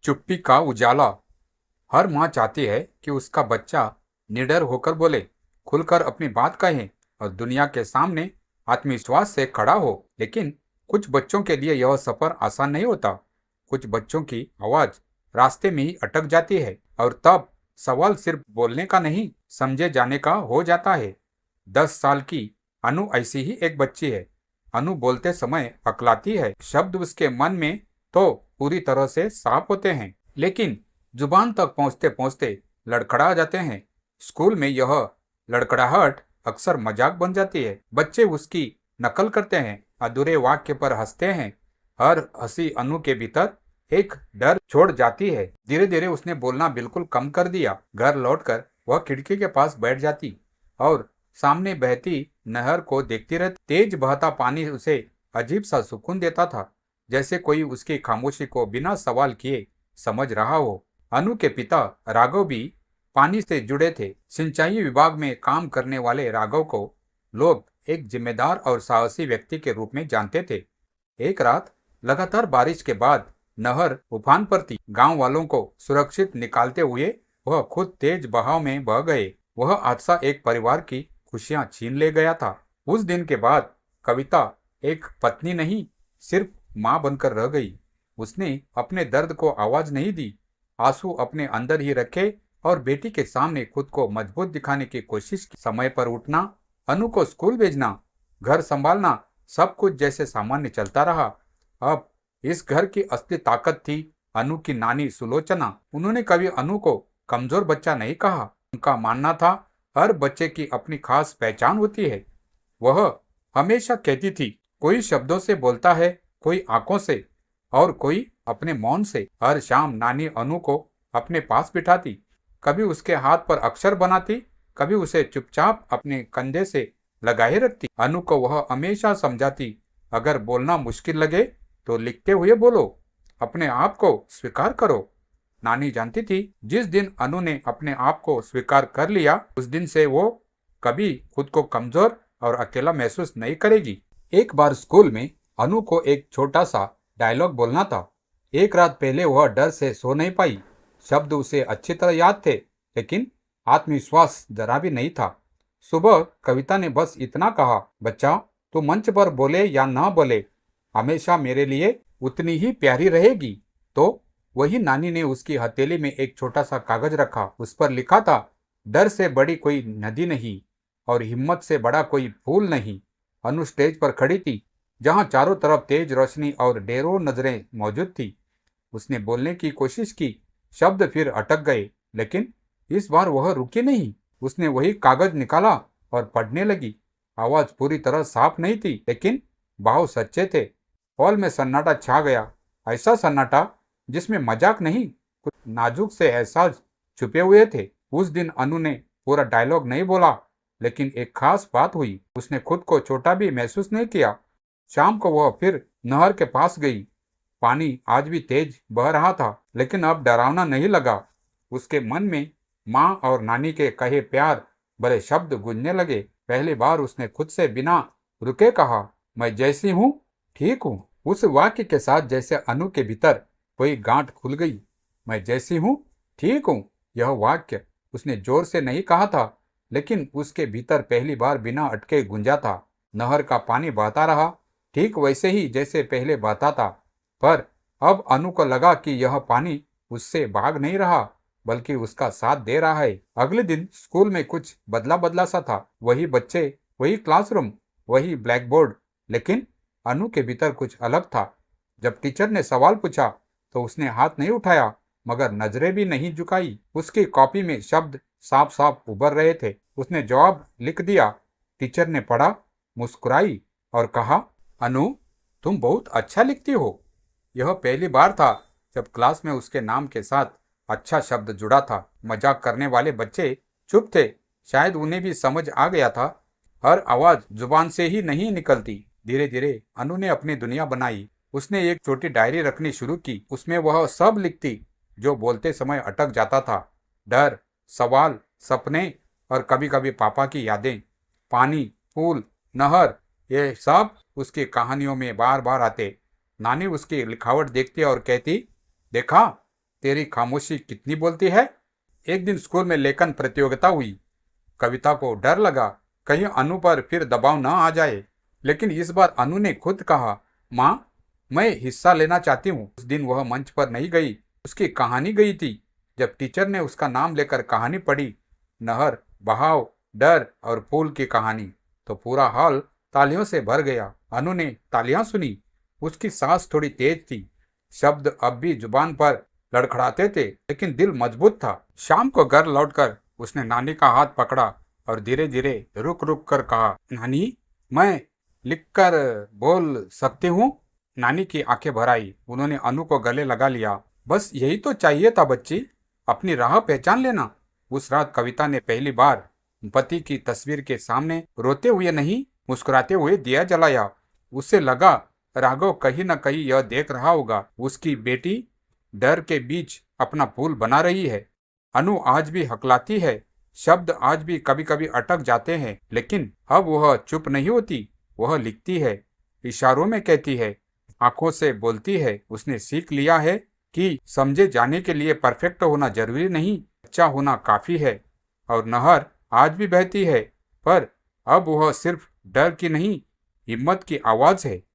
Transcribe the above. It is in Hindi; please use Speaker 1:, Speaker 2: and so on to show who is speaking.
Speaker 1: चुप्पी का उजाला। हर माँ चाहती है कि उसका बच्चा निडर होकर बोले, खुलकर अपनी बात कहे और दुनिया के सामने आत्मविश्वास से खड़ा हो। लेकिन कुछ बच्चों के लिए यह सफर आसान नहीं होता। कुछ बच्चों की आवाज रास्ते में ही अटक जाती है और तब सवाल सिर्फ बोलने का नहीं, समझे जाने का हो जाता है। 10 साल की अनु ऐसी ही एक बच्ची है। अनु बोलते समय अकलाती है। शब्द उसके मन में तो पूरी तरह से साफ होते हैं, लेकिन जुबान तक पहुंचते पहुंचते लड़खड़ा जाते हैं। स्कूल में यह लड़खड़ाहट अक्सर मजाक बन जाती है। बच्चे उसकी नकल करते हैं, अधूरे वाक्य पर हंसते हैं। हर हंसी अनु के भीतर एक डर छोड़ जाती है। धीरे धीरे उसने बोलना बिल्कुल कम कर दिया। घर लौटकर वह खिड़की के पास बैठ जाती और सामने बहती नहर को देखती रहती। तेज बहता पानी उसे अजीब सा सुकून देता था, जैसे कोई उसकी खामोशी को बिना सवाल किए समझ रहा हो। अनु के पिता राघव भी पानी से जुड़े थे। सिंचाई विभाग में काम करने वाले राघव को लोग एक जिम्मेदार और साहसी व्यक्ति के रूप में जानते थे। एक रात लगातार बारिश के बाद नहर उफान पर थी। गांव वालों को सुरक्षित निकालते हुए वह खुद तेज बहाव में बह गए। वह हादसा एक परिवार की खुशियां छीन ले गया था। उस दिन के बाद कविता एक पत्नी नहीं, सिर्फ मां बनकर रह गई। उसने अपने दर्द को आवाज नहीं दी, आंसू अपने अंदर ही रखे और बेटी के सामने खुद को मजबूत दिखाने की कोशिश की। समय पर उठना, अनु को स्कूल भेजना, घर संभालना, सब कुछ जैसे सामान्य चलता रहा। अब इस घर की असली ताकत थी अनु की नानी सुलोचना। उन्होंने कभी अनु को कमजोर बच्चा नहीं कहा। उनका मानना था हर बच्चे की अपनी खास पहचान होती है। वह हमेशा कहती थी, कोई शब्दों से बोलता है, कोई आंखों से और कोई अपने मौन से। हर शाम नानी अनु को अपने पास बिठाती, कभी उसके हाथ पर अक्षर बनाती, कभी उसे चुपचाप अपने कंधे से लगाए रखती। अनु को वह हमेशा समझाती, अगर बोलना मुश्किल लगे तो लिखते हुए बोलो, अपने आप को स्वीकार करो। नानी जानती थी जिस दिन अनु ने अपने आप को स्वीकार कर लिया, उस दिन से वो कभी खुद को कमजोर और अकेला महसूस नहीं करेगी। एक बार स्कूल में अनु को एक छोटा सा डायलॉग बोलना था। एक रात पहले वह डर से सो नहीं पाई। शब्द उसे अच्छी तरह याद थे, लेकिन आत्मविश्वास जरा भी नहीं था। सुबह कविता ने बस इतना कहा, बच्चा तू मंच पर बोले या ना बोले, हमेशा मेरे लिए उतनी ही प्यारी रहेगी। तो वही नानी ने उसकी हथेली में एक छोटा सा कागज रखा। उस पर लिखा था, डर से बड़ी कोई नदी नहीं और हिम्मत से बड़ा कोई फूल नहीं। अनु स्टेज पर खड़ी थी, जहां चारों तरफ तेज रोशनी और ढेरों नजरें मौजूद थी। उसने बोलने की कोशिश की, शब्द फिर अटक गए, लेकिन इस बार वह रुकी नहीं। उसने वही कागज निकाला और पढ़ने लगी। आवाज पूरी तरह साफ नहीं थी, लेकिन भाव सच्चे थे। हॉल में सन्नाटा छा गया, ऐसा सन्नाटा जिसमें मजाक नहीं, कुछ नाजुक से एहसास छुपे हुए थे। उस दिन अनु ने पूरा डायलॉग नहीं बोला, लेकिन एक खास बात हुई। उसने खुद को छोटा भी महसूस नहीं किया। शाम को वह फिर नहर के पास गई। पानी आज भी तेज बह रहा था, लेकिन अब डरावना नहीं लगा। उसके मन में माँ और नानी के कहे प्यार भरे शब्द गूंजने लगे। पहली बार उसने खुद से बिना रुके कहा, मैं जैसी हूँ ठीक हूँ। उस वाक्य के साथ जैसे अनु के भीतर कोई गांठ खुल गई। मैं जैसी हूँ ठीक हूँ, यह वाक्य उसने जोर से नहीं कहा था, लेकिन उसके भीतर पहली बार बिना अटके गूंजा था। नहर का पानी बहता रहा, ठीक वैसे ही जैसे पहले बहता था, पर अब अनु को लगा कि यह पानी उससे भाग नहीं रहा, बल्कि उसका साथ दे रहा है। अगले दिन स्कूल में कुछ बदला बदला सा था। वही बच्चे, वही क्लासरूम, वही ब्लैक बोर्ड, लेकिन अनु के भीतर कुछ अलग था। जब टीचर ने सवाल पूछा तो उसने हाथ नहीं उठाया, मगर नजरें भी नहीं झुकाई। उसकी कॉपी में शब्द साफ साफ उभर रहे थे। उसने जवाब लिख दिया। टीचर ने पढ़ा, मुस्कुराई और कहा, अनु तुम बहुत अच्छा लिखती हो। यह पहली बार था जब क्लास में उसके नाम के साथ अच्छा शब्द जुड़ा था। मजाक करने वाले बच्चे चुप थे, शायद उन्हें भी समझ आ गया था हर आवाज जुबान से ही नहीं निकलती। धीरे धीरे अनु ने अपनी दुनिया बनाई। उसने एक छोटी डायरी रखनी शुरू की। उसमें वह सब लिखती जो बोलते समय अटक जाता था। डर, सवाल, सपने और कभी कभी पापा की यादें। पानी, फूल, नहर, ये सब उसकी कहानियों में बार बार आते। नानी उसकी लिखावट देखती और कहती, देखा तेरी खामोशी कितनी बोलती है। एक दिन स्कूल में लेखन प्रतियोगिता हुई। कविता को डर लगा कहीं अनु पर फिर दबाव न आ जाए, लेकिन इस बार अनु ने खुद कहा, माँ, मैं हिस्सा लेना चाहती हूँ। उस दिन वह मंच पर नहीं गई, उसकी कहानी गई थी। जब टीचर ने उसका नाम लेकर कहानी पढ़ी, नहर, बहाव, डर और फूल की कहानी, तो पूरा हॉल तालियों से भर गया। अनु ने तालियां सुनी। उसकी सांस थोड़ी तेज थी, शब्द अब भी जुबान पर लड़खड़ाते थे, लेकिन दिल मजबूत था। शाम को घर लौटकर उसने नानी का हाथ पकड़ा और धीरे धीरे रुक रुक कर कहा, नानी, मैं लिखकर बोल सकती हूँ। नानी की आंखें भर आई। उन्होंने अनु को गले लगा लिया। बस यही तो चाहिए था बच्ची, अपनी राह पहचान लेना। उस रात कविता ने पहली बार पति की तस्वीर के सामने रोते हुए नहीं, मुस्कुराते हुए दिया जलाया। उसे लगा राघव कहीं न कहीं यह देख रहा होगा, उसकी बेटी डर के बीच अपना फूल बना रही है। अनु आज भी हकलाती है, शब्द आज भी कभी कभी अटक जाते हैं, लेकिन अब वह चुप नहीं होती। वह लिखती है, इशारों में कहती है, आंखों से बोलती है। उसने सीख लिया है कि समझे जाने के लिए परफेक्ट होना जरूरी नहीं, अच्छा होना काफी है। और नहर आज भी बहती है, पर अब वह सिर्फ डर की नहीं, हिम्मत की आवाज है।